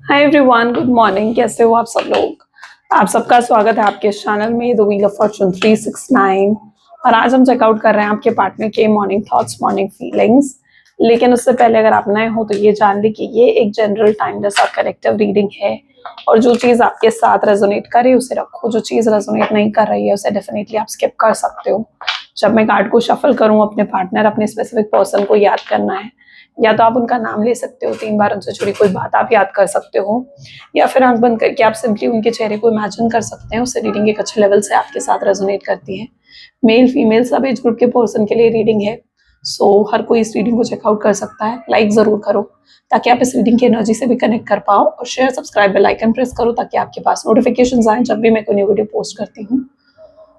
Hi everyone, good morning. कैसे हो आप सब लोग? आप सबका स्वागत है आपके इस चैनल में द व्हील ऑफ फॉर्चून 369। और आज हम चेकआउट कर रहे हैं आपके पार्टनर के मॉर्निंग थॉट्स, मॉर्निंग फीलिंग्स। लेकिन उससे पहले अगर आप नए हो तो ये जान ली कि ये एक जनरल टाइमलेस और करेक्टिव रीडिंग है, और जो चीज़ आपके साथ रेजोनेट करे उसे रखो, जो चीज़ रेजोनेट नहीं कर रही है उसे डेफिनेटली आप स्किप कर सकते हो। जब मैं कार्ड को शफल करूँ, अपने पार्टनर, अपने स्पेसिफिक पर्सन को याद करना है, या तो आप उनका नाम ले सकते हो, 3 बार उनसे जुड़ी कोई बात आप याद कर सकते हो, या फिर आंख बंद करके आप सिंपली उनके चेहरे को इमेजिन कर सकते हैं। उससे रीडिंग एक अच्छे लेवल से आपके साथ रेजोनेट करती है। मेल फीमेल सब एज ग्रुप के पर्सन के लिए रीडिंग है, सो हर कोई इस रीडिंग को चेकआउट कर सकता है। लाइक जरूर करो ताकि आप इस रीडिंग की एनर्जी से भी कनेक्ट कर पाओ, और share, subscribe, bell icon press करो ताकि आपके पास नोटिफिकेशंस आए जब भी मैं कोई न्यू वीडियो पोस्ट करती हूँ।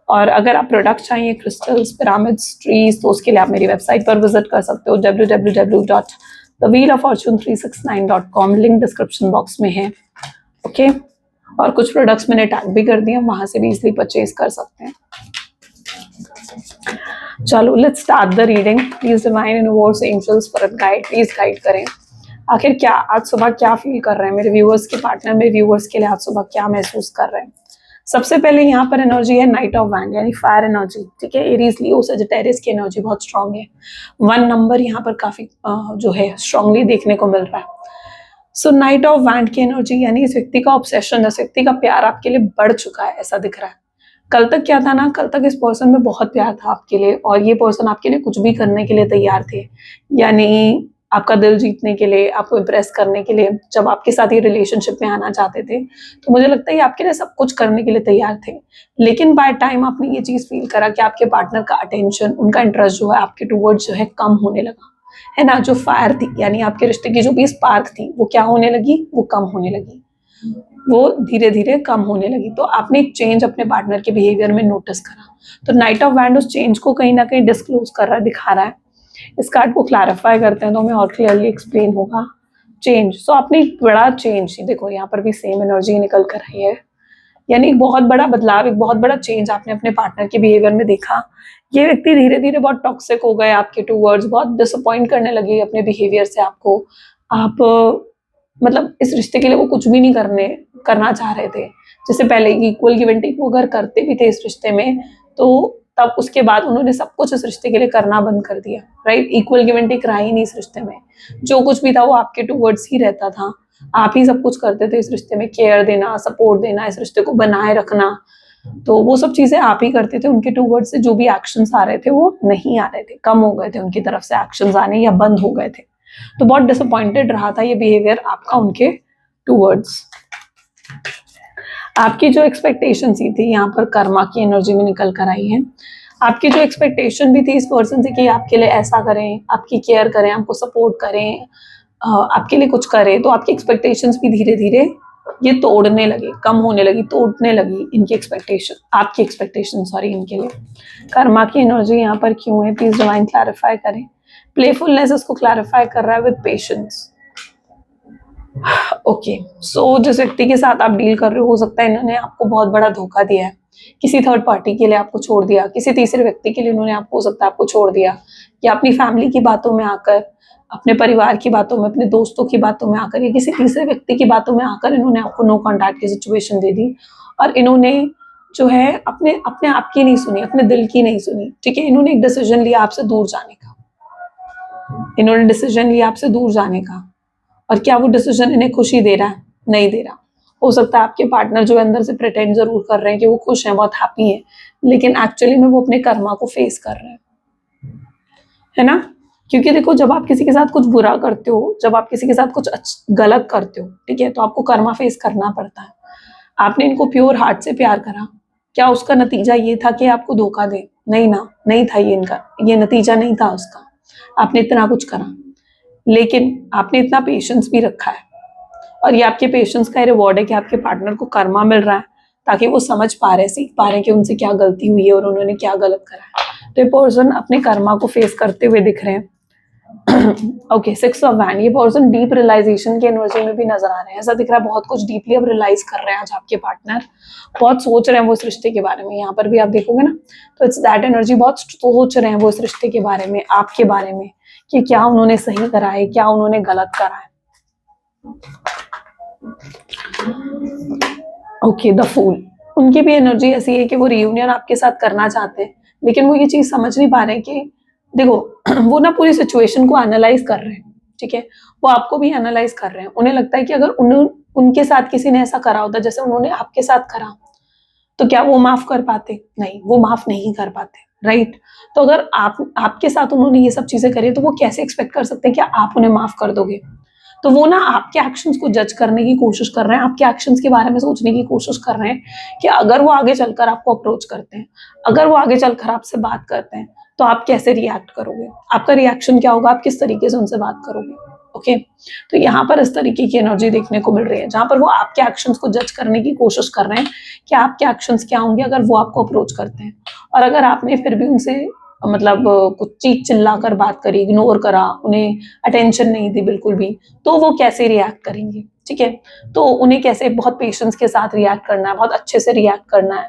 और अगर आप प्रोडक्ट चाहिए, क्रिस्टल्स, पिरामिड्स, ट्रीज, तो उसके लिए आप मेरी वेबसाइट पर विजिट कर सकते हो www.thewheeloffortune369.com। लिंक डिस्क्रिप्शन बॉक्स में है। ओके, और कुछ प्रोडक्ट्स मैंने टैग भी कर दिए, वहां से भी इजीली परचेज कर सकते हैं। चलो let's start the reading. Please divine universe, angels, spirit guide, please guide करें। आखिर क्या आज सुबह क्या फील कर रहे हैं मेरे व्यूअर्स के पार्टनर, मेरे व्यूअर्स के लिए आज सुबह क्या महसूस कर रहे हैं? सबसे पहले यहाँ पर एनर्जी है नाइट ऑफ वैंड, यानी फायर एनर्जी। ठीक है, एरीज, लियो, सजिटेरियस की एनर्जी बहुत स्ट्रांग है। 1 नंबर यहाँ पर काफी जो है स्ट्रांगली देखने को मिल रहा है। सो नाइट ऑफ वैंड की एनर्जी यानी इस व्यक्ति का ऑब्सेशन, इस व्यक्ति का प्यार आपके लिए बढ़ चुका है, ऐसा दिख रहा है। कल तक क्या था ना, कल तक इस पर्सन में बहुत प्यार था आपके लिए, और ये पर्सन आपके लिए कुछ भी करने के लिए तैयार थे। यानी आपका दिल जीतने के लिए, आपको इम्प्रेस करने के लिए, जब आपके साथ ये रिलेशनशिप में आना चाहते थे, तो मुझे लगता है ये आपके लिए सब कुछ करने के लिए तैयार थे। लेकिन बाय टाइम आपने ये चीज फील करा कि आपके पार्टनर का अटेंशन, उनका इंटरेस्ट जो है आपके टूवर्ड्स जो है कम होने लगा, है ना। जो फायर थी, यानी आपके रिश्ते की जो भी स्पार्क थी, वो क्या होने लगी, वो कम होने लगी, वो धीरे धीरे कम होने लगी। तो आपने एक चेंज अपने पार्टनर के बिहेवियर में नोटिस करा। तो नाइट ऑफ वैंड उस चेंज को कहीं ना कहीं डिस्क्लोज कर रहा है, दिखा रहा है। इस कार्ड को क्लैरिफाई करते हैं तो हमें और क्लियरली एक्सप्लेन होगा। चेंज, सो आपने एक बड़ा चेंज, देखो यहाँ पर भी सेम एनर्जी निकल कर रही है, यानी एक बहुत बड़ा बदलाव, एक बहुत बड़ा चेंज आपने अपने पार्टनर के बिहेवियर में देखा। ये व्यक्ति धीरे धीरे बहुत टॉक्सिक हो गए आपके टूवर्ड्स, बहुत डिसअपॉइंट करने लगे अपने बिहेवियर से आपको। आप मतलब इस रिश्ते के लिए वो कुछ भी नहीं करना चाह रहे थे। जैसे पहले इक्वल गिव एंड टेक वो अगर करते भी थे इस रिश्ते में, तो तब उसके बाद उन्होंने सब कुछ इस रिश्ते के लिए करना बंद कर दिया। Right, equal give and take रहा ही नहीं इस रिश्ते में। जो कुछ भी था वो आपके टूवर्ड्स ही रहता था, आप ही सब कुछ करते थे इस रिश्ते में। केयर देना, सपोर्ट देना, इस रिश्ते को बनाए रखना, तो वो सब चीजें आप ही करते थे। उनके टूवर्ड्स से जो भी एक्शंस आ रहे थे वो नहीं आ रहे थे, कम हो गए थे उनकी तरफ से एक्शंस आने, या बंद हो गए थे। तो बहुत डिसअपॉइंटेड रहा था ये बिहेवियर आपका उनके टूवर्ड्स। आपकी जो एक्सपेक्टेशन थी यहाँ पर कर्मा की एनर्जी में निकल कर आई है। आपकी जो एक्सपेक्टेशन भी थी इस पर्सन से कि आपके लिए ऐसा करें, आपकी केयर करें, आपको सपोर्ट करें, आपके लिए कुछ करें, तो आपकी एक्सपेक्टेशंस भी धीरे धीरे ये तोड़ने लगे, कम होने लगी, टूटने लगी इनकी एक्सपेक्टेशन, आपकी एक्सपेक्टेशन, सॉरी, इनके लिए। कर्मा की एनर्जी यहाँ पर क्यों है, प्लीज डिवाइन क्लैरिफाई करें। प्लेफुलनेस इसको क्लैरिफाई कर रहा है विद पेशेंस। ओके, सो जिस व्यक्ति के साथ आप डील कर रहे हो सकता है इन्होंने आपको बहुत बड़ा धोखा दिया है, किसी थर्ड पार्टी के लिए आपको छोड़ दिया, किसी तीसरे व्यक्ति के लिए उन्होंने आपको, हो सकता है आपको छोड़ दिया, या अपनी फैमिली की बातों में आकर, अपने परिवार की बातों में, अपने दोस्तों की बातों में आकर, या किसी तीसरे व्यक्ति की बातों में आकर इन्होंने आपको नो कॉन्टैक्ट की सिचुएशन दे दी। और इन्होंने जो है अपने अपने आप की नहीं सुनी, अपने दिल की नहीं सुनी। ठीक है, इन्होंने एक डिसीजन लिया आपसे दूर जाने का, इन्होंने डिसीजन लिया आपसे दूर जाने का। और क्या वो डिसीजन इन्हें खुशी दे रहा है? नहीं दे रहा। हो सकता है आपके पार्टनर जो अंदर से प्रिटेंड जरूर कर रहे हैं कि वो खुश हैं, बहुत हैप्पी हैं, लेकिन एक्चुअली में वो अपने कर्मा को फेस कर रहे हैं, है ना। क्योंकि देखो, जब आप किसी के साथ कुछ बुरा करते हो, जब आप किसी के साथ कुछ गलत करते हो, ठीक है, तो आपको कर्मा फेस करना पड़ता है। आपने इनको प्योर हार्ट से प्यार करा, क्या उसका नतीजा ये था कि आपको धोखा दे? नहीं ना, नहीं था ये इनका, ये नतीजा नहीं था उसका। आपने इतना कुछ करा, लेकिन आपने इतना पेशेंस भी रखा है, और ये आपके पेशेंस का रिवॉर्ड है कि आपके पार्टनर को कर्मा मिल रहा है, ताकि वो समझ पा रहे, सीख पा रहे हैं कि उनसे क्या गलती हुई है और उन्होंने क्या गलत करा है। तो ये पर्सन अपने कर्मा को फेस करते हुए दिख रहे हैं। ओके, 6 ऑफ वैंड, ये पर्सन डीप रियलाइजेशन की एनर्जी में भी नजर आ रहे हैं। ऐसा दिख रहा है बहुत कुछ डीपली अब रियलाइज कर रहे हैं आज आपके पार्टनर, बहुत सोच रहे हैं वो इस रिश्ते के बारे में। यहाँ पर भी आप देखोगे ना, तो इट्स दैट एनर्जी, बहुत सोच रहे हैं वो इस रिश्ते के बारे में, आपके बारे में, कि क्या उन्होंने सही करा है, क्या उन्होंने गलत करा है। ओके, द फूल, उनकी भी एनर्जी ऐसी है कि वो रियूनियन आपके साथ करना चाहते हैं, लेकिन वो ये चीज़ समझ नहीं पा रहे हैं कि देखो वो ना पूरी सिचुएशन को एनालाइज़ कर रहे हैं, ठीक है? वो आपको भी एनालाइज़ कर रहे हैं। उन्हें लगता है कि अगर उनके साथ किसी ने ऐसा करा होता जैसे उन्होंने आपके साथ करा, तो क्या वो माफ़ कर पाते? नहीं, वो माफ़ नहीं कर पाते, राइट? तो अगर आपके साथ उन्होंने ये सब चीज़ें करी, तो वो कैसे एक्सपेक्ट कर सकते हैं कि आप उन्हें माफ़ कर दोगे? तो वो ना आपके एक्शंस को जज करने की कोशिश कर रहे हैं, आपके एक्शंस के बारे में सोचने की कोशिश कर रहे हैं कि अगर वो आगे चलकर आपको अप्रोच करते हैं, अगर वो आगे चलकर आपसे बात करते हैं, तो आप कैसे रिएक्ट करोगे? आपका रिएक्शन क्या होगा? आप किस तरीके से उनसे बात करोगे? ओके? तो यहाँ पर इस तरीके की एनर्जी देखने को मिल रही है, जहाँ पर वो आपके एक्शंस को जज करने की कोशिश कर रहे हैं कि आपके एक्शंस क्या होंगे अगर वो आपको अप्रोच करते हैं। और अगर आपने फिर भी उनसे मतलब कुछ चीख-चिल्ला कर बात करी, इग्नोर करा, उन्हें अटेंशन नहीं दी बिल्कुल भी, तो वो कैसे रिएक्ट करेंगे, ठीक है? तो उन्हें कैसे बहुत पेशेंस के साथ रिएक्ट करना है, बहुत अच्छे से रिएक्ट करना है।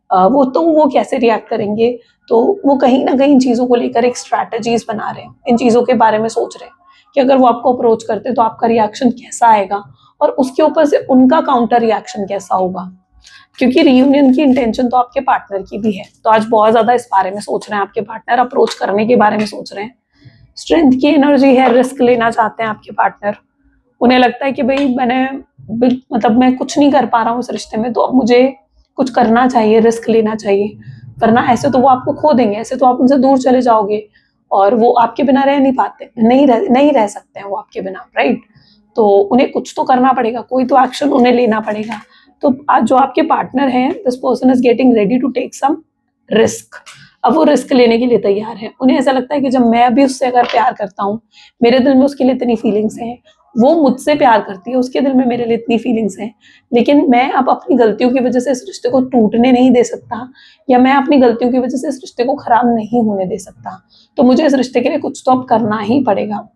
वो कैसे रिएक्ट करेंगे, तो वो कहीं न कहीं चीज़ों को लेकर एक स्ट्रैटेजीज़ बना रहे हैं, इन चीज़ों के बारे में सोच रहे हैं कि अगर वो आपको अप्रोच करते हैं तो आपका रिएक्शन कैसा आएगा और उसके ऊपर से उनका काउंटर रिएक्शन कैसा होगा। क्योंकि रियूनियन की इंटेंशन तो आपके पार्टनर की भी है, तो आज बहुत ज़्यादा इस बारे में सोच रहे हैं आपके पार्टनर, अप्रोच करने के बारे में सोच रहे हैं। स्ट्रेंथ की एनर्जी है, रिस्क लेना चाहते हैं आपके पार्टनर। उन्हें लगता है कि भई मतलब मैं कुछ नहीं कर पा रहा हूँ इस रिश्ते में, तो अब मुझे कुछ करना चाहिए, रिस्क लेना चाहिए। वरना ऐसे तो वो आपको खो देंगे, ऐसे तो आप उनसे दूर चले जाओगे और वो आपके बिना रह नहीं पाते, नहीं रह सकते हैं वो आपके बिना, राइट? तो उन्हें कुछ तो करना पड़ेगा, कोई तो एक्शन उन्हें लेना पड़ेगा। तो आज जो आपके पार्टनर हैं, this person is getting ready to take some risk. अब वो रिस्क लेने के लिए तैयार हैं। उन्हें ऐसा लगता है कि जब मैं भी उससे अगर प्यार करता हूँ, मेरे दिल में उसके लिए इतनी फीलिंग्स हैं, वो मुझसे प्यार करती है, उसके दिल में मेरे लिए इतनी फीलिंग्स हैं, लेकिन मैं अब अपनी गलतियों की वज़ह से इस रिश्ते को टूटने नहीं दे सकता या मैं अपनी गलतियों की वज़ह से इस रिश्ते को खराब नहीं होने दे सकता। तो मुझे इस रिश्ते के लिए कुछ तो अब करना ही पड़ेगा,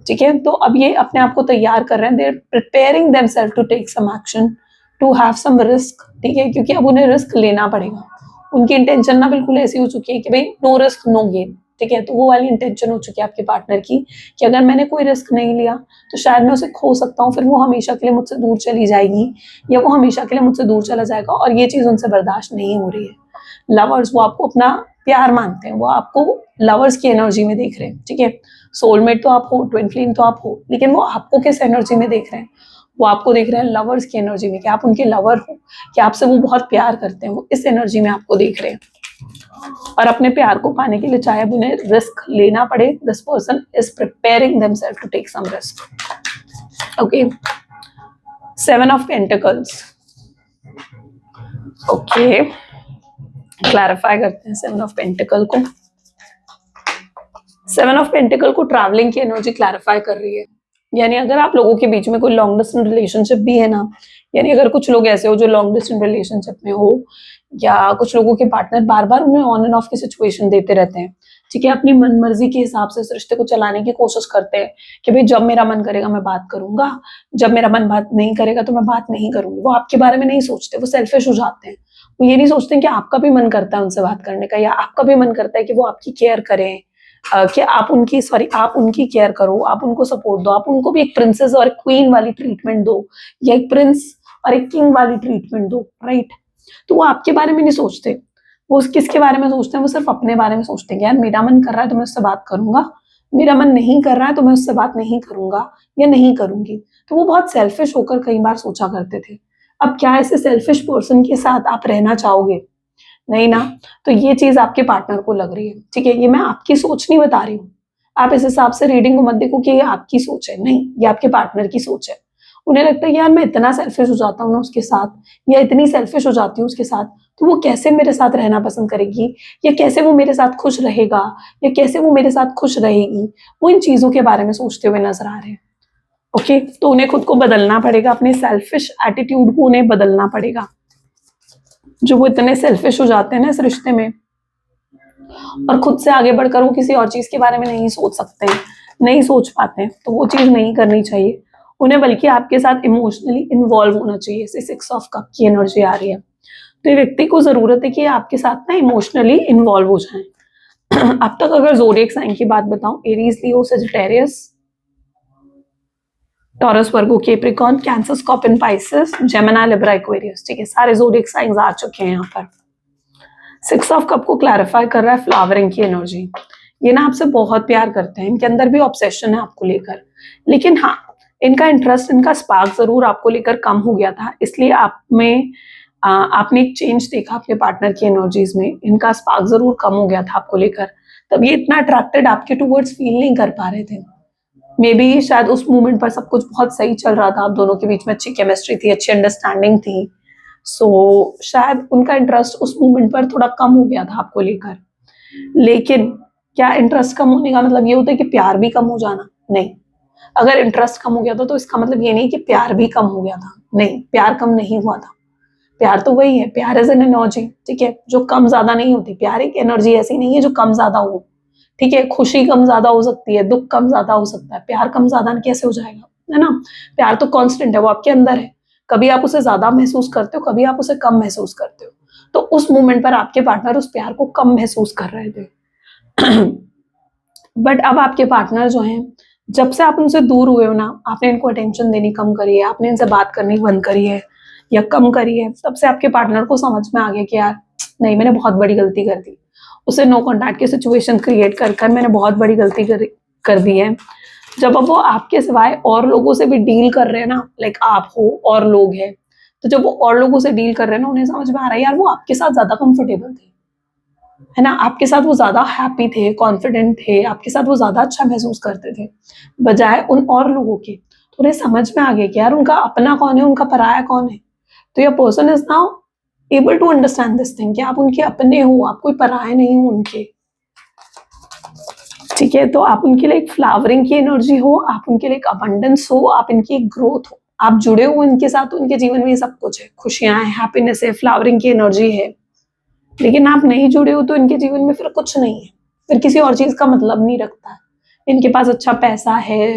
ठीक है? तो अब ये अपने आप को तैयार कर रहे हैं, they are preparing themselves to take some action, to have some risk, ठीक है? क्योंकि अब उन्हें रिस्क लेना पड़ेगा। उनकी इंटेंशन ना बिल्कुल ऐसी हो चुकी है कि भई नो रिस्क नो गेन, ठीक है? तो वो वाली इंटेंशन हो चुकी है आपके पार्टनर की कि अगर मैंने कोई रिस्क नहीं लिया, तो शायद मैं उसे खो सकता हूँ, फिर वो हमेशा के लिए मुझसे दूर चली जाएगी या वो हमेशा के लिए मुझसे दूर चला जाएगा और ये चीज़ उनसे बर्दाश्त नहीं हो रही है। लवर्स वो आपको अपना प्यार मानते हैं, वो आपको लवर्स की एनर्जी में देख रहे हैं, ठीक है? सोलमेट तो आप हो, ट्विन फ्लेम तो आप हो, लेकिन वो आपको किस एनर्जी में देख रहे हैं? वो आपको देख रहे हैं लवर्स की एनर्जी में कि आप उनके लवर हो, कि आपसे वो बहुत प्यार करते हैं, वो इस एनर्जी में आपको देख रहे हैं। और अपने प्यार को पाने के लिए चाहे अब उन्हें रिस्क लेना पड़े, this person is preparing themselves to take some risk. Okay, 7 of pentacles. Okay, clarify करते हैं 7 ऑफ पेंटिकल को। 7 ऑफ पेंटिकल को ट्रैवलिंग की एनर्जी क्लैरिफाई कर रही है। यानी अगर आप लोगों के बीच में कोई लॉन्ग डिस्टेंस रिलेशनशिप भी है ना, यानी अगर कुछ लोग ऐसे हो जो लॉन्ग डिस्टेंस रिलेशनशिप में हो या कुछ लोगों के पार्टनर बार-बार उन्हें ऑन एंड ऑफ की सिचुएशन देते रहते हैं, ठीक है? अपनी मनमर्जी के हिसाब से इस रिश्ते को चलाने की कोशिश करते हैं कि भई जब मेरा मन करेगा मैं बात करूँगा, जब मेरा मन बात नहीं करेगा तो मैं बात नहीं करूँगी। वो आपके बारे में नहीं सोचते, वो सेल्फिश हो जाते हैं। वो ये नहीं सोचते कि आपका भी मन करता है उनसे बात करने का या आपका भी मन करता है कि वो आपकी केयर करें, कि आप उनकी केयर करो, आप उनको सपोर्ट दो, आप उनको भी एक प्रिंसेस और एक क्वीन वाली ट्रीटमेंट दो या एक प्रिंस और एक किंग वाली ट्रीटमेंट दो, राइट? तो वो आपके बारे में नहीं सोचते, वो किसके बारे में सोचते हैं, वो सिर्फ अपने बारे में सोचते हैं कि यार मेरा मन कर रहा है तो मैं उससे बात करूँगा, मेरा मन नहीं कर रहा है तो मैं उससे बात नहीं करूँगा या नहीं करूँगी। तो वो बहुत सेल्फिश होकर कई बार सोचा करते थे। अब क्या ऐसे सेल्फिश पर्सन के साथ आप रहना चाहोगे? नहीं ना, तो ये चीज़ आपके पार्टनर को लग रही है, ठीक है? ये मैं आपकी सोच नहीं बता रही हूँ। आप इस हिसाब से रीडिंग को मत देखो कि ये आपकी सोच है, नहीं, ये आपके पार्टनर की सोच है। उन्हें लगता है यार मैं इतना सेल्फिश हो जाता हूँ ना उसके साथ या इतनी सेल्फिश हो जाती हूँ उसके साथ, तो वो कैसे मेरे साथ रहना पसंद करेगी या कैसे वो मेरे साथ खुश रहेगा या कैसे वो मेरे साथ खुश रहेगी? वो इन चीज़ों के बारे में सोचते हुए नज़र आ रहे हैं, ओके? तो उन्हें खुद को बदलना पड़ेगा, अपने सेल्फिश एटीट्यूड को उन्हें बदलना पड़ेगा। जो वो इतने सेल्फिश हो जाते हैं ना इस रिश्ते में और खुद से आगे बढ़कर वो किसी और चीज़ के बारे में नहीं सोच सकते हैं, नहीं सोच पाते हैं, तो वो चीज़ नहीं करनी चाहिए। उन्हें बल्कि आपके साथ इमोशनली इन्वॉल्व होना चाहिए। जैसे 6 ऑफ कप की एनर्जी आ रही है, तो ये व्यक्ति को ज़रूरत है कि आपके साथ ना इमोशनली इन्वॉल्व हो जाएँ। अब तक अगर ज़ोडिएक साइन की बात बताऊँ, Aries, Leo, Sagittarius, Taurus, Virgo, Capricorn, Cancer, Scorpion, Pisces, Gemini, Libra, Aquarius. ठीक है, सारे ज़ोडिएक साइंस आ चुके हैं यहाँ पर। 6 ऑफ कप को क्लैरिफाई कर रहा है फ्लावरिंग की एनर्जी। ये ना आपसे बहुत प्यार करते हैं, इनके अंदर भी ऑब्सेशन है आपको लेकर, लेकिन हाँ इनका इंटरेस्ट, इनका स्पार्क जरूर आपको लेकर कम हो गया था, इसलिए आपने एक चेंज देखा अपने पार्टनर की एनर्जीज में। इनका स्पार्क जरूर कम हो गया था आपको लेकर, तब ये इतना अट्रैक्टेड आपके टूवर्ड्स फील नहीं कर पा रहे थे। मे बी शायद उस मोमेंट पर सब कुछ बहुत सही चल रहा था, आप दोनों के बीच में अच्छी केमिस्ट्री थी, अच्छी अंडरस्टैंडिंग थी, सो शायद उनका इंटरेस्ट उस मोमेंट पर थोड़ा कम हो गया था आपको लेकर। लेकिन क्या इंटरेस्ट कम होने का मतलब ये होता है कि प्यार भी कम हो जाना? नहीं। अगर इंटरेस्ट कम हो गया था तो इसका मतलब ये नहीं कि प्यार भी कम हो गया था, नहीं, प्यार कम नहीं हुआ था। प्यार तो वही है, प्यार इज एन एनर्जी, ठीक है, जो कम ज्यादा नहीं होती। प्यार एक एनर्जी ऐसी नहीं है जो कम ज्यादा हो, ठीक है। खुशी कम ज्यादा हो सकती है, दुख कम ज्यादा हो सकता है, प्यार कम ज्यादा कैसे हो जाएगा, है ना? प्यार तो कांस्टेंट है, वो आपके अंदर है। कभी आप उसे ज्यादा महसूस करते हो, कभी आप उसे कम महसूस करते हो। तो उस मोमेंट पर आपके पार्टनर उस प्यार को कम महसूस कर रहे थे। बट अब आपके पार्टनर जो हैं, जब से आप उनसे दूर हुए हो ना, आपने इनको अटेंशन देनी कम करी है, आपने इनसे बात करनी बंद करी है या कम करी है, तब से आपके पार्टनर को समझ में आ गया कि यार नहीं, मैंने बहुत बड़ी गलती कर दी। उसे नो कॉन्टैक्ट की सिचुएशन क्रिएट कर मैंने बहुत बड़ी गलती कर दी है। जब अब वो आपके सिवाय और लोगों से भी डील कर रहे हैं ना, लाइक आप हो और लोग हैं, तो जब वो और लोगों से डील कर रहे हैं ना, उन्हें समझ में आ रहा है यार वो आपके साथ ज्यादा कंफर्टेबल थे, है ना? आपके साथ वो ज्यादा हैप्पी थे, कॉन्फिडेंट थे, आपके साथ वो ज्यादा अच्छा महसूस करते थे बजाय उन और लोगों के। तो उन्हें समझ में आ गया कि यार उनका अपना कौन है, उनका पराया कौन है। तो your person is now able to understand this thing कि आप उनके अपने हो, आप कोई पराये नहीं हो उनके, ठीक है। तो आप उनके लिए एक फ्लावरिंग की एनर्जी हो, आप उनके लिए एक अबंडेंस हो, आप इनकी एक ग्रोथ हो। आप जुड़े हो इनके साथ, तो उनके जीवन में ये सब कुछ है, खुशियां हैं, हैप्पीनेस है, फ्लावरिंग की एनर्जी है। लेकिन आप नहीं जुड़े हो तो इनके जीवन में फिर कुछ नहीं है, फिर किसी और चीज का मतलब नहीं रखता है। इनके पास अच्छा पैसा है,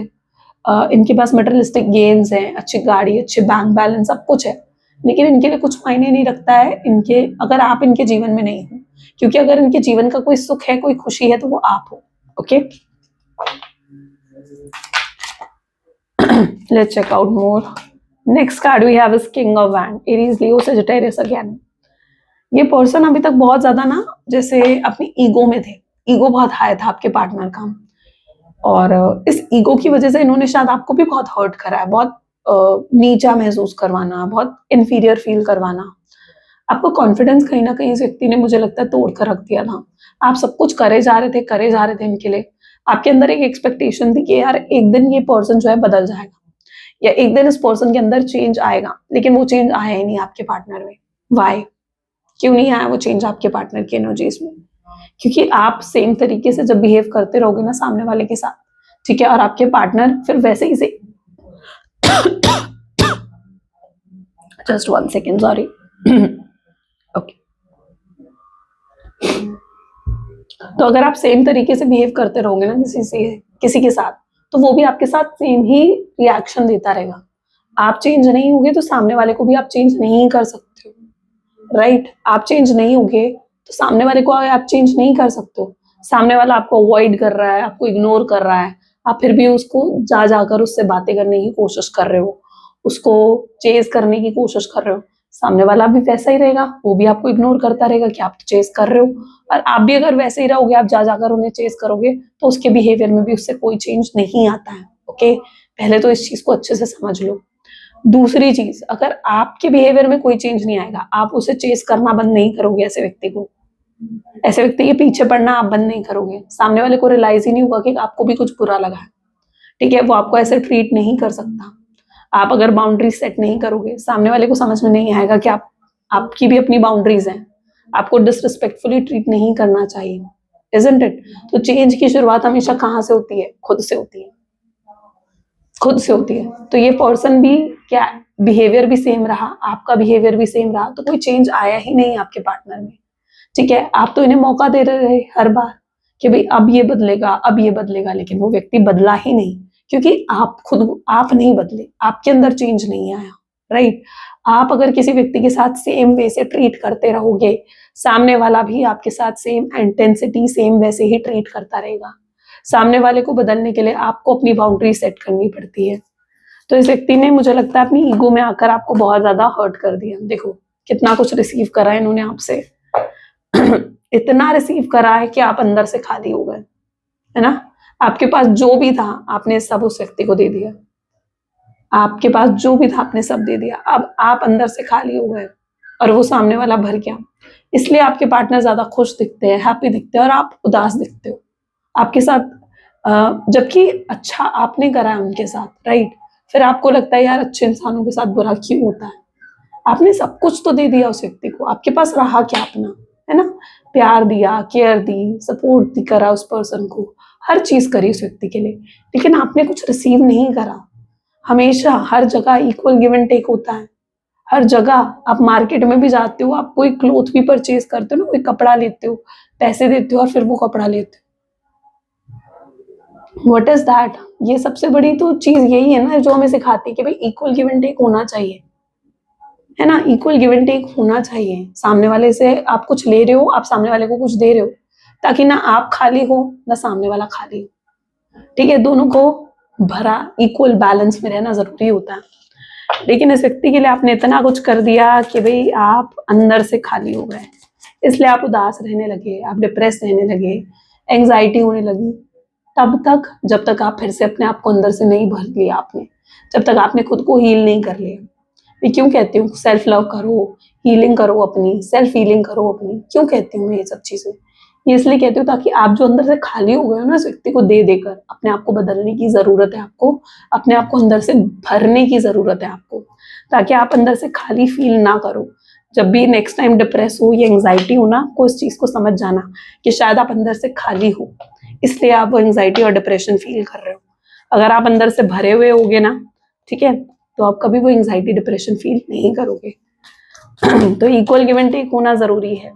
इनके पास मटेरियलिस्टिक गेन्स हैं, अच्छी गाड़ी, अच्छे बैंक बैलेंस, सब कुछ है, लेकिन इनके लिए कुछ मायने नहीं रखता है इनके, अगर आप इनके जीवन में नहीं हो। क्योंकि अगर इनके जीवन का कोई सुख है, कोई खुशी है, तो वो आप हो। Okay, let's check out more. Next card we have is king of wand, Aries, Leo, Sagittarius again. ये पर्सन अभी तक बहुत ज्यादा ना जैसे अपनी ईगो में थे, ईगो बहुत हाई था आपके पार्टनर का, और इस ईगो की वजह से इन्होंने शायद आपको भी बहुत हर्ट करा है, बहुत नीचा महसूस करवाना, बहुत इंफीरियर फील करवाना। आपको कॉन्फिडेंस कहीं ना कहीं इस व्यक्ति ने, मुझे लगता है, तोड़ कर रख दिया था। आप सब कुछ करे जा रहे थे इनके लिए। आपके अंदर एक एक्सपेक्टेशन थी कि यार एक दिन ये पर्सन जो है बदल जाएगा, या एक दिन इस पर्सन के अंदर चेंज आएगा, लेकिन वो चेंज आया ही नहीं आपके पार्टनर में। वाई? क्यों नहीं आया वो चेंज आपके पार्टनर की एनर्जीज में? क्योंकि आप सेम तरीके से जब बिहेव करते रहोगे ना सामने वाले के साथ, ठीक है, और आपके पार्टनर फिर वैसे ही से जस्ट 1 सेकेंड, सॉरी। ओके, तो अगर आप सेम तरीके से बिहेव करते रहोगे ना किसी के साथ, तो वो भी आपके साथ सेम ही रिएक्शन देता रहेगा। आप चेंज नहीं होगे तो सामने वाले को भी आप चेंज नहीं कर सकते हो, राइट? आप चेंज नहीं होगे तो सामने वाले को आप चेंज नहीं कर सकते हो। सामने वाला आपको अवॉइड कर रहा है, आपको इग्नोर कर रहा है, आप फिर भी उसको जा जाकर उससे बातें करने की कोशिश कर रहे हो, उसको चेज करने की कोशिश कर रहे हो। सामने वाला भी वैसा ही रहेगा, वो भी आपको इग्नोर करता रहेगा कि आप तो चेज कर रहे हो। और आप भी अगर वैसे ही रहोगे, आप जा जाकर उन्हें चेज करोगे, तो उसके बिहेवियर में भी उससे कोई चेंज नहीं आता है। ओके, पहले तो इस चीज को अच्छे से समझ लो। दूसरी चीज, अगर आपके बिहेवियर में कोई चेंज नहीं आएगा, आप उसे चेस करना बंद नहीं करोगे, ऐसे व्यक्ति को, ऐसे व्यक्ति के पीछे पड़ना आप बंद नहीं करोगे, सामने वाले को रियलाइज ही नहीं होगा कि आपको भी कुछ बुरा लगा है, ठीक है। वो आपको ऐसे ट्रीट नहीं कर सकता। आप अगर बाउंड्री सेट नहीं करोगे, सामने वाले को समझ में नहीं आएगा कि आपकी भी अपनी बाउंड्रीज हैं, आपको डिसरिस्पेक्टफुली ट्रीट नहीं करना चाहिए, इजंट इट? तो चेंज की शुरुआत हमेशा कहाँ से होती है? खुद से होती है, खुद से होती है। तो ये पर्सन भी क्या, बिहेवियर भी सेम रहा, आपका बिहेवियर भी सेम रहा, तो कोई चेंज आया ही नहीं आपके पार्टनर में, ठीक है। आप तो इन्हें मौका दे रहे हर बार कि भाई अब ये बदलेगा, अब ये बदलेगा, लेकिन वो व्यक्ति बदला ही नहीं, क्योंकि आप नहीं बदले, आपके अंदर चेंज नहीं आया, राइट? आप अगर किसी व्यक्ति के साथ सेम वे से ट्रीट करते रहोगे, सामने वाला भी आपके साथ सेम इंटेंसिटी, सेम वैसे ही ट्रीट करता रहेगा। सामने वाले को बदलने के लिए आपको अपनी बाउंड्री सेट करनी पड़ती है। तो इस व्यक्ति ने मुझे लगता है अपनी ईगो में आकर आपको बहुत ज्यादा हर्ट कर दिया। देखो कितना कुछ रिसीव करा है इन्होंने आपसे इतना रिसीव करा है कि आप अंदर से खाली हो गए, है ना। आपके पास जो भी था आपने सब उस व्यक्ति को दे दिया, आपके पास जो भी था आपने सब दे दिया, अब आप अंदर से खाली हो गए और वो सामने वाला भर गया। इसलिए आपके पार्टनर ज्यादा खुश दिखते हैं, हैप्पी दिखते हैं और आप उदास दिखते हो आपके साथ, जबकि अच्छा आपने करा है उनके साथ, राइट। फिर आपको लगता है यार अच्छे इंसानों के साथ बुरा क्यों होता है। आपने सब कुछ तो दे दिया उस व्यक्ति को, आपके पास रहा क्या अपना, है ना। प्यार दिया, केयर दी, सपोर्ट दी करा उस पर्सन को, हर चीज करी उस व्यक्ति के लिए, लेकिन आपने कुछ रिसीव नहीं करा। हमेशा हर जगह इक्वल गिव एंड टेक होता है। हर जगह आप मार्केट में भी जाते हो, आप कोई क्लोथ भी परचेज करते हो ना, कोई कपड़ा लेते हो, पैसे देते हो और फिर वो कपड़ा लेते हो। What is that? ये सबसे बड़ी तो चीज यही है ना जो हमें सिखाती है कि भाई इक्वल गिव एंड टेक होना चाहिए, है ना। इक्वल गिव एंड टेक होना चाहिए। सामने वाले से आप कुछ ले रहे हो, आप सामने वाले को कुछ दे रहे हो, ताकि ना आप खाली हो ना सामने वाला खाली हो। ठीक है, दोनों को भरा इक्वल बैलेंस में रहना जरूरी होता है। लेकिन इस व्यक्ति के लिए आपने इतना कुछ कर दिया कि भाई आप अंदर से खाली हो गए, इसलिए आप उदास रहने लगे, आप डिप्रेस रहने लगे, एंग्जाइटी होने लगी। तब तक जब तक आप फिर से अपने आप को अंदर से नहीं भर लिया आपने, जब तक आपने खुद को हील नहीं कर लिया। मैं क्यों कहती हूँ सेल्फ लव करो, हीलिंग करो अपनी, सेल्फ हीलिंग करो अपनी, क्यों कहती हूँ मैं ये सब चीजें? ये इसलिए कहती हूँ ताकि आप जो अंदर से खाली हो गए हो ना, उस व्यक्ति को दे देकर अपने आप को बदलने की जरूरत है आपको, अपने आप को अंदर से भरने की जरूरत है आपको, ताकि आप अंदर से खाली फील ना करो। जब भी नेक्स्ट टाइम डिप्रेस हो या एंग्जाइटी हो ना, आपको इस चीज को समझ जाना कि शायद आप अंदर से खाली हो, इसलिए आप वो एंग्जाइटी और डिप्रेशन फील कर रहे हो। अगर आप अंदर से भरे हुए होगे ना, ठीक है, तो आप कभी वो एंग्जाइटी डिप्रेशन फील नहीं करोगे। तो इक्वल गिव एंड टेक होना जरूरी है।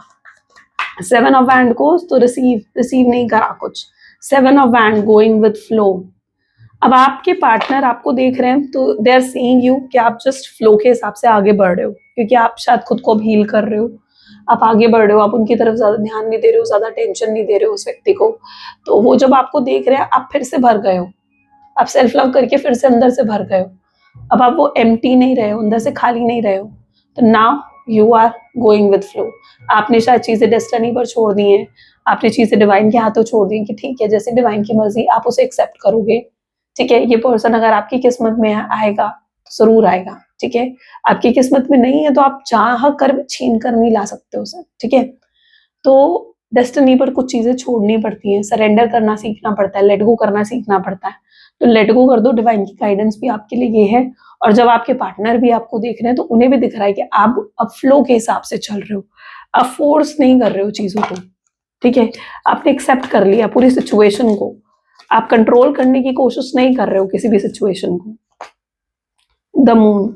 7 ऑफ वैंड को तो रिसीव नहीं करा कुछ, 7 of wand going with flow. अब आपके पार्टनर आपको देख रहे हैं तो दे आर सीइंग यू कि आप जस्ट फ्लो के हिसाब से आगे बढ़ रहे हो, क्योंकि आप शायद खुद को हील कर रहे हो, आप आगे बढ़ रहे हो, आप उनकी तरफ ज्यादा ध्यान नहीं दे रहे हो, ज्यादा टेंशन नहीं दे रहे हो उस व्यक्ति को। तो वो जब आपको देख रहे हैं आप फिर से भर गए हो, आप सेल्फ लव करके फिर से अंदर से भर गए हो। अब आप वो एम्प्टी नहीं रहे हो, अंदर से खाली नहीं रहे हो। तो now you are going with flow. आपने शायद चीजें डेस्टिनी पर छोड़ दी हैं, आपने चीजें डिवाइन के हाथों छोड़ दी कि ठीक है जैसे डिवाइन की मर्जी आप उसे एक्सेप्ट करोगे। ठीक है, ये पर्सन अगर आपकी किस्मत में आएगा तो जरूर आएगा। ठीक है, आपकी किस्मत में नहीं है तो आप चाह कर छीन कर नहीं ला सकते उसे। ठीक है, तो डेस्टिनी पर कुछ चीजें छोड़नी पड़ती हैं, सरेंडर करना सीखना पड़ता है, लेट गो करना सीखना पड़ता है। तो लेट गो कर दो, डिवाइन की गाइडेंस भी आपके लिए ये है। और जब आपके पार्टनर भी आपको देख रहे हैं तो उन्हें भी दिख रहा है कि आप अब फ्लो के हिसाब से चल रहे हो, आप फोर्स नहीं कर रहे हो चीजों को। ठीक है, आपने एक्सेप्ट कर लिया पूरी सिचुएशन को, आप कंट्रोल करने की कोशिश नहीं कर रहे हो किसी भी सिचुएशन को। द मून,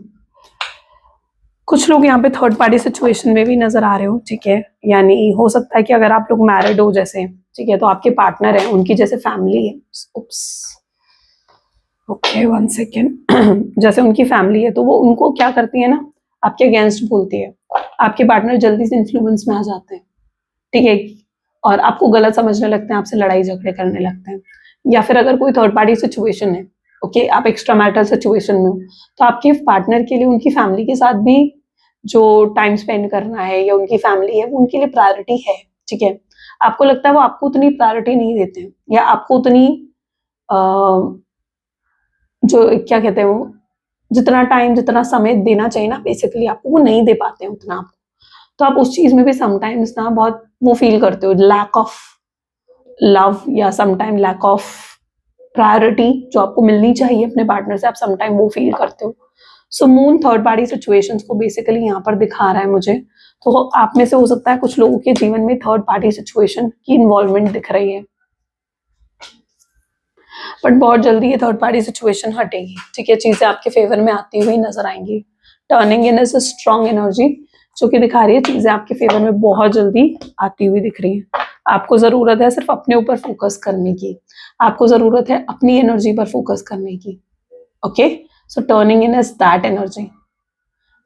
कुछ लोग यहाँ पे थर्ड पार्टी सिचुएशन में भी नजर आ रहे हो। ठीक है, यानी हो सकता है कि अगर आप लोग मैरिड हो जैसे, ठीक है, तो आपके पार्टनर है, उनकी जैसे फैमिली है, ओके 1 सेकेंड जैसे उनकी फैमिली है तो वो उनको क्या करती है ना, आपके अगेंस्ट बोलती है। आपके पार्टनर जल्दी से इन्फ्लुएंस में आ जाते हैं, ठीक है, और आपको गलत समझने लगते हैं, आपसे लड़ाई झगड़े करने लगते हैं। या फिर अगर कोई थर्ड पार्टी सिचुएशन है, ओके, आप एक्स्ट्रा मैरिटल सिचुएशन में हो, तो आपके पार्टनर के लिए उनकी फैमिली के साथ भी जो टाइम स्पेंड करना है या उनकी फैमिली है वो उनके लिए प्रायोरिटी है। ठीक है, आपको लगता है वो आपको उतनी प्रायोरिटी नहीं देते हैं, या आपको उतनी जो क्या कहते हैं वो, जितना टाइम जितना समय देना चाहिए ना बेसिकली आपको, वो नहीं दे पाते हैं उतना आपको। तो आप उस चीज में भी समटाइम्स ना बहुत वो फील करते हो, लैक ऑफ लव या समटाइम लैक ऑफ प्रायोरिटी जो आपको मिलनी चाहिए अपने पार्टनर से, आप समटाइम वो फील करते हो। सो मून थर्ड पार्टी सिचुएशंस को बेसिकली यहाँ पर दिखा रहा है मुझे। तो आप में से हो सकता है कुछ लोगों के जीवन में थर्ड पार्टी सिचुएशन की इन्वॉल्वमेंट दिख रही है, बट बहुत जल्दी ये थर्ड पार्टी सिचुएशन हटेगी। ठीक है, चीजें आपके फेवर में आती हुई नजर आएंगी। Turning in is a strong energy जो कि दिखा रही है चीजें आपके फेवर में बहुत जल्दी आती हुई दिख रही है। आपको जरूरत है सिर्फ अपने ऊपर फोकस करने की, आपको जरूरत है अपनी एनर्जी पर फोकस करने की। Okay, so turning in is that energy.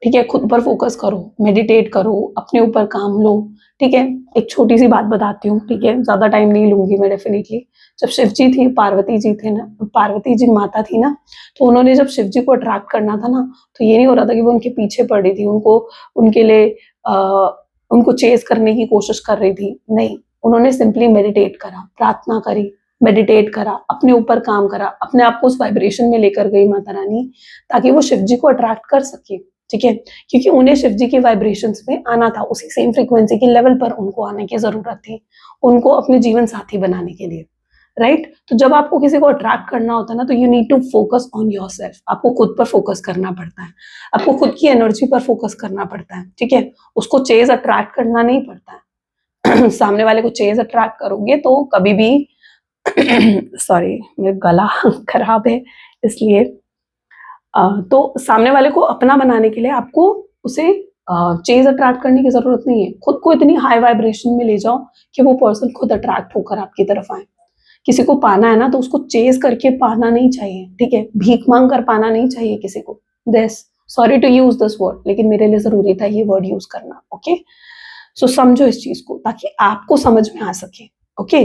ठीक है, खुद पर फोकस करो, मेडिटेट करो, अपने ऊपर काम लो। ठीक है, एक छोटी सी बात बताती हूँ, ठीक है, ज्यादा टाइम नहीं लूंगी मैं डेफिनेटली, जब शिव जी थी, पार्वती जी थे ना, पार्वती जी माता थी ना, तो उन्होंने जब शिव जी को अट्रैक्ट करना था ना, तो ये नहीं हो रहा था कि वो उनके पीछे पड़ रही थी, उनको उनके लिए उनको चेस करने की कोशिश कर रही थी, नहीं, उन्होंने सिंपली मेडिटेट करा, प्रार्थना करी, मेडिटेट करा, अपने ऊपर काम करा, अपने आप को उस वाइब्रेशन में लेकर गई माता रानी, ताकि वो शिव जी को अट्रैक्ट कर सके, ठीक है, क्योंकि उन्हें शिव जी की वाइब्रेशंस में आना था, उसी सेम फ्रीक्वेंसी के लेवल पर उनको आने की जरूरत थी, उनको अपने जीवन साथी बनाने के लिए, राइट। तो जब आपको किसी को अट्रैक्ट करना होता है ना, तो you need to focus on yourself, आपको खुद पर फोकस करना पड़ता है, आपको खुद की एनर्जी पर फोकस करना पड़ता है, ठीक है, उसको चेज अट्रैक्ट करना नहीं पड़ता है। सामने वाले को चेज अट्रैक्ट करोगे तो कभी भी सॉरी, मेरा गला खराब है इसलिए तो सामने वाले को अपना बनाने के लिए आपको उसे चेज अट्रैक्ट करने की जरूरत नहीं है, खुद को इतनी हाई वाइब्रेशन में ले जाओ कि वो पर्सन खुद अट्रैक्ट होकर आपकी तरफ आए। किसी को पाना है ना, तो उसको चेज करके पाना नहीं चाहिए, ठीक है, भीख मांग कर पाना नहीं चाहिए किसी को। This, sorry to use this word, लेकिन मेरे लिए जरूरी था ये वर्ड यूज करना, ओके। सो समझो इस चीज को ताकि आपको समझ में आ सके, ओके।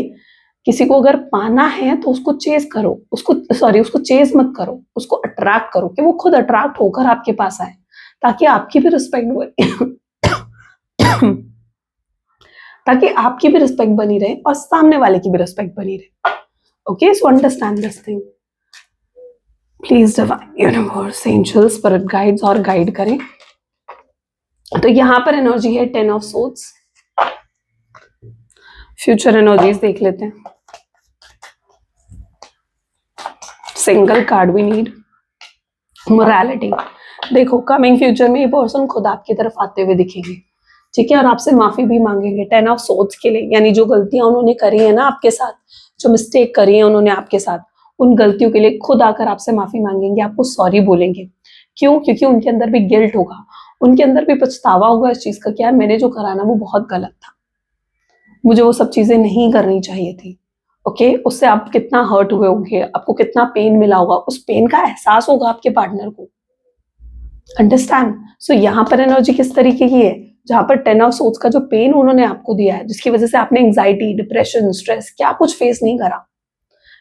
किसी को अगर पाना है तो उसको चेज करो, उसको चेज मत करो, उसको अट्रैक्ट करो कि वो खुद अट्रैक्ट होकर आपके पास आए, ताकि आपकी भी रिस्पेक्ट बनी ताकि आपकी भी रिस्पेक्ट बनी रहे और सामने वाले की भी रिस्पेक्ट बनी रहे, okay. So understand this thing please, divine universe, angels, spirit guides और गाइड करें। तो यहां पर एनर्जी है 10 ऑफ सोर्ड्स। फ्यूचर एनर्जीज देख लेते हैं। Single card we need, morality. देखो कमिंग फ्यूचर में ये पर्सन खुद आपकी तरफ आते हुए दिखेंगे, ठीक है, और आपसे माफी भी मांगेंगे 10 ऑफ सोर्ड्स के लिए, यानी जो गलतियां उन्होंने करी है ना आपके साथ, जो मिस्टेक करी है उन्होंने आपके साथ, उन गलतियों के लिए खुद आकर आपसे माफी मांगेंगे, आपको सॉरी बोलेंगे। क्यों? क्योंकि उनके अंदर भी गिल्ट होगा, उनके अंदर भी पछतावा होगा इस चीज का कि यार मैंने जो करा ना वो बहुत गलत था, मुझे वो सब चीजें नहीं करनी चाहिए थी, ओके। उससे आप कितना हर्ट हुए होंगे, आपको कितना पेन मिला होगा, उस पेन का एहसास होगा आपके पार्टनर को, अंडरस्टैंड। सो यहाँ पर एनर्जी किस तरीके की है, जहां पर 10 ऑफ सोर्ड्स का जो पेन उन्होंने आपको दिया है, जिसकी वजह से आपने एंजाइटी, डिप्रेशन, स्ट्रेस क्या कुछ फेस नहीं करा,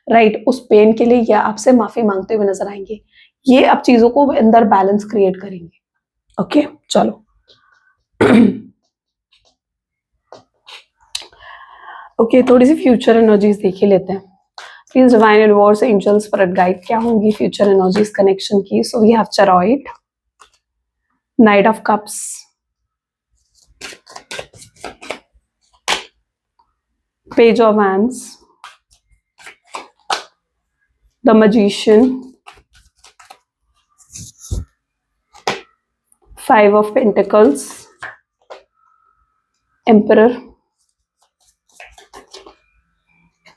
राइट, उस पेन के लिए ये आपसे माफी मांगते हुए नजर आएंगे, ये अब चीजों को अंदर बैलेंस क्रिएट करेंगे, ओके। चलो ओके, थोड़ी सी फ्यूचर एनर्जीज देख ही लेते हैं। Please divine universe, angels, spirit guide, क्या होंगी फ्यूचर एनर्जीज कनेक्शन की। So we have chariot, knight of cups, page of wands, the magician, 5 of pentacles, emperor,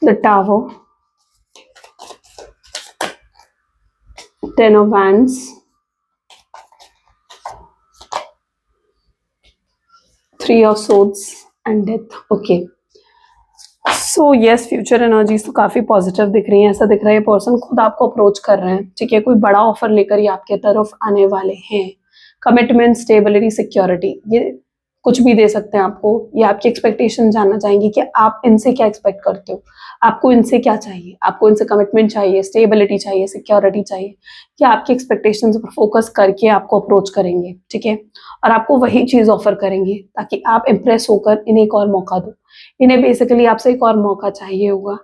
the tower, 10 of wands, 3 of swords and death, okay। So yes, future energies तो काफी positive दिख रही हैं, ऐसा दिख रहा है ये पर्सन खुद आपको अप्रोच कर रहे हैं, ठीक है, कोई बड़ा ऑफर लेकर ही आपके तरफ आने वाले हैं। कमिटमेंट, स्टेबिलिटी, सिक्योरिटी, ये कुछ भी दे सकते हैं आपको, ये आपकी एक्सपेक्टेशन जानना चाहेंगे कि आप इनसे क्या एक्सपेक्ट करते हो, आपको इनसे क्या चाहिए, आपको इनसे कमिटमेंट चाहिए, स्टेबिलिटी चाहिए, सिक्योरिटी चाहिए, या आपकी एक्सपेक्टेशंस पर फोकस करके आपको अप्रोच करेंगे, ठीक है, और आपको वही चीज ऑफर करेंगे ताकि आप इम्प्रेस होकर इन्हें एक और मौका दो। इन्हें बेसिकली आपसे एक और मौका चाहिए होगा,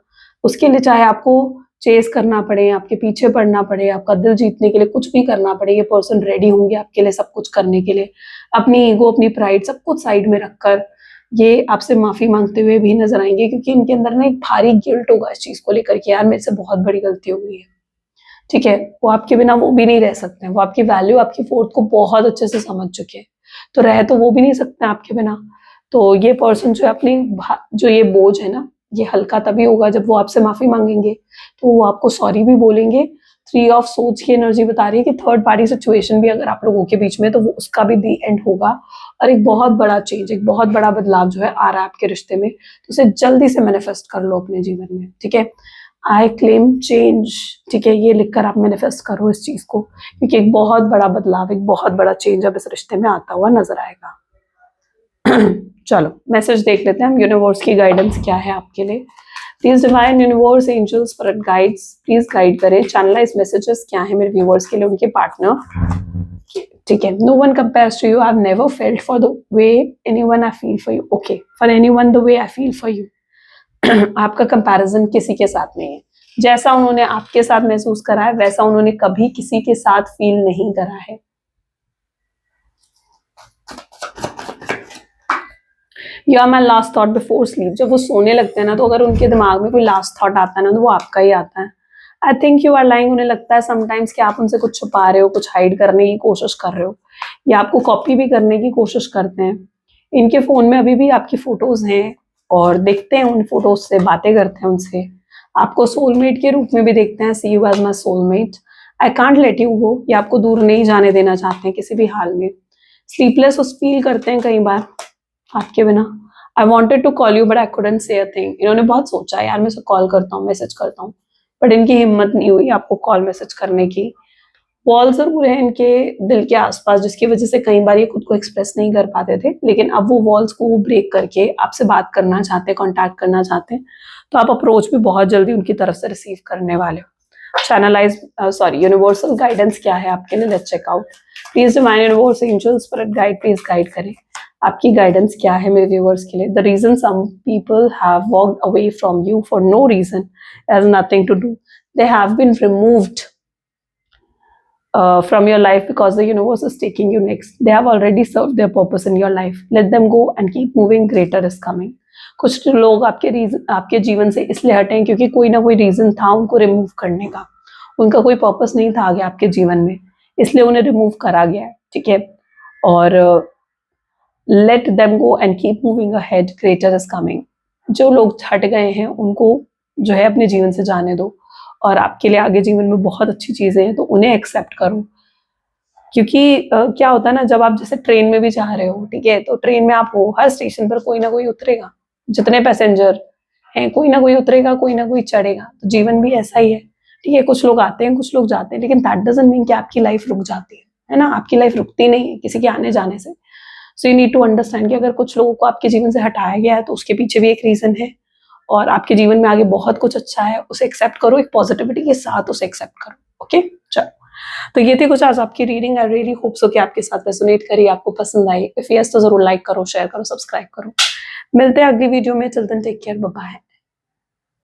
उसके लिए चाहे आपको चेस करना पड़े, आपके पीछे पड़ना पड़े, आपका दिल जीतने के लिए कुछ भी करना पड़े, ये पर्सन रेडी होंगे आपके लिए सब कुछ करने के लिए, अपनी ईगो, अपनी प्राइड सब कुछ साइड में रखकर ये आपसे माफी मांगते हुए भी नजर आएंगे, क्योंकि इनके अंदर ना एक भारी गिल्ट होगा इस चीज को लेकर कि यार मेरे से बहुत बड़ी गलती हो गई है, ठीक है। वो आपके बिना वो भी नहीं रह सकते, वो आपकी वैल्यू, आपकी फोर्थ को बहुत अच्छे से समझ चुके हैं, तो रह तो वो भी नहीं सकते आपके बिना। तो ये पर्सन जो है अपनी जो ये बोझ है ना, ये हल्का तभी होगा जब वो आपसे माफी मांगेंगे, तो वो आपको सॉरी भी बोलेंगे। 3 ऑफ सोर्ड्स की एनर्जी बता रही है कि थर्ड पार्टी सिचुएशन भी अगर आप लोगों के बीच में, तो वो उसका भी दी एंड होगा, और एक बहुत बड़ा चेंज, एक बहुत बड़ा बदलाव जो है आ रहा है आपके रिश्ते में, तो उसे जल्दी से मैनिफेस्ट कर लो अपने जीवन में, ठीक है। आई क्लेम चेंज, ठीक है, ये लिखकर आप मैनिफेस्ट करो इस चीज को, क्योंकि एक बहुत बड़ा बदलाव, एक बहुत बड़ा चेंज अब इस रिश्ते में आता हुआ नजर आएगा। चलो मैसेज देख लेते हैं हम, यूनिवर्स की गाइडेंस क्या है आपके लिए। Please divine universe angels spirit guides please guide करें, चैनलाइज मैसेजेस क्या है मेरे व्यूअर्स के लिए, उनके पार्टनर। ठीक है, no one compares to you, I have never felt for the way anyone I feel for you. Okay, for anyone the way I feel for you. आपका कंपैरिजन किसी के साथ नहीं है। जैसा उन्होंने आपके साथ महसूस करा है वैसा उन्होंने कभी किसी के साथ फील नहीं करा है। You are my last thought before sleep. जब वो सोने लगते हैं ना, तो अगर उनके दिमाग में कोई लास्ट थॉट आता है ना, तो वो आपका ही आता है। I think you are lying. उन्हें लगता है समटाइम्स कि आप उनसे कुछ छुपा रहे हो, कुछ हाइड करने की कोशिश कर रहे हो, या आपको कॉपी भी करने की कोशिश करते हैं। इनके फोन में अभी भी आपकी फोटोज हैं और देखते हैं उन फोटोज से, बातें करते हैं उनसे, आपको सोलमेट के रूप में भी देखते हैं। See you as my soulmate, I can't let you go. ये आपको दूर नहीं जाने देना चाहते हैं किसी भी हाल में। स्लीपलेस फील करते हैं कई बार आपके बिना। I wanted to call you but I couldn't say a thing. इन्होंने बहुत सोचा यार मैं इसे कॉल करता हूँ, मैसेज करता हूँ, बट इनकी हिम्मत नहीं हुई आपको कॉल मैसेज करने की। वॉल जरूर है इनके दिल के आसपास, जिसकी वजह से कई बार ये खुद को एक्सप्रेस नहीं कर पाते थे, लेकिन अब वो वॉल्स को वो ब्रेक करके आपसे बात करना चाहते हैं, कॉन्टैक्ट करना चाहते हैं। तो आप अप्रोच भी बहुत जल्दी उनकी तरफ से रिसीव करने वाले हो। चैनलाइज यूनिवर्सल गाइडेंस क्या है आपके लिए, let's check out. Please divine universe angel spirit guide please guide करें, आपकी गाइडेंस क्या है मेरे व्यूअर्स के लिए। The reason some people have walked away from you for no reason has nothing to do, they have been removed from your life because the universe is taking you next. They have already served their purpose in your life. Let them go and keep moving. Greater is coming. कुछ लोग आपके जीवन से इसलिए हटे हैं क्योंकि कोई ना कोई रीजन था उनको रिमूव करने का, उनका कोई पर्पस नहीं था आगे आपके जीवन में, इसलिए उन्हें रिमूव करा गया है। ठीक है, और let them go and keep moving ahead, greater is coming. जो लोग हट गए हैं उनको जो है अपने जीवन से जाने दो, और आपके लिए आगे जीवन में बहुत अच्छी चीजें हैं, तो उन्हें एक्सेप्ट करो। क्योंकि क्या होता है ना, जब आप जैसे ट्रेन में भी जा रहे हो, ठीक है, तो ट्रेन में आप हो, हर स्टेशन पर कोई ना कोई उतरेगा, जितने पैसेंजर हैं कोई ना कोई उतरेगा, कोई ना कोई चढ़ेगा। तो जीवन भी ऐसा ही है, ठीक है, कुछ लोग आते हैं कुछ लोग जाते हैं, लेकिन दैट डजंट मीन कि आपकी लाइफ रुक जाती है ना। आपकी लाइफ रुकती नहीं है किसी के आने जाने से। So you need to understand कि अगर कुछ लोगों को आपके जीवन से हटाया गया है तो उसके पीछे भी एक रीजन है, और आपके जीवन में आगे बहुत कुछ अच्छा है, उसे एक्सेप्ट करो, एक पॉजिटिविटी के साथ उसे एक्सेप्ट करो। ओके, चलो, तो ये थी कुछ आज आपकी reading. I really hope so कि आपके साथ रेजोनेट करी, आपको पसंद आई। इफ यस तो जरूर लाइक करो, शेयर करो, सब्सक्राइब करो। मिलते हैं अगली वीडियो में, चलते टेक केयर, बाय बाय।